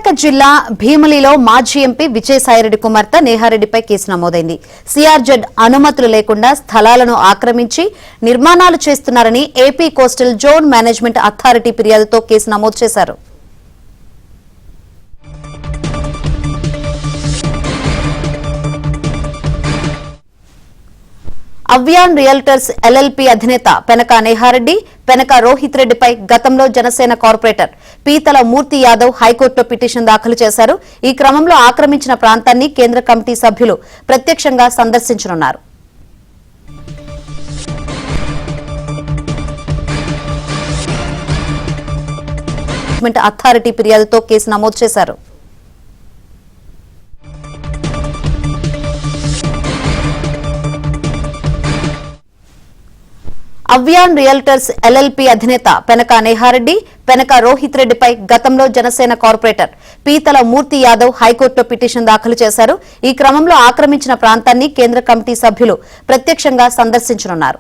విశాఖ జిల్లా భీమిలిలో మాజీ ఎంపీ విజయసాయిరెడ్డి కుమార్తె నేహారెడ్డిపై కేసు నమోదైంది. సిఆర్జెడ్ అనుమతులు లేకుండా స్థలాలను ఆక్రమించి నిర్మాణాలు చేస్తున్నారని AP coastal zone management authority ఫిర్యాదుతో కేసు నమోదు చేశారు. అవ్యాన్ రియల్టర్స్ ఎల్ఎల్పీ అధినేత పెనక నేహారెడ్డి, పెనక రోహిత్ రెడ్డిపై గతంలో జనసేన కార్పొరేటర్ పీతల మూర్తి యాదవ్ హైకోర్టులో పిటిషన్ దాఖలు చేశారు. ఈ క్రమంలో ఆక్రమించిన ప్రాంతాన్ని కేంద్ర కమిటీ సభ్యులు ప్రత్యక్షంగా సందర్శించనున్నారు. అథారిటీ ఫిర్యాదుతో కేసు నమోదు చేశారు. అవ్యాన్ రియల్టర్స్ ఎల్ఎల్పీ అధినేత పెనక నేహారెడ్డి, పెనక రోహిత్ రెడ్డిపై గతంలో జనసేన కార్పొరేటర్ పీతల మూర్తి యాదవ్ హైకోర్టులో పిటిషన్ దాఖలు చేశారు. ఈ క్రమంలో ఆక్రమించిన ప్రాంతాన్ని కేంద్ర కమిటీ సభ్యులు ప్రత్యక్షంగా సందర్శించనున్నారు.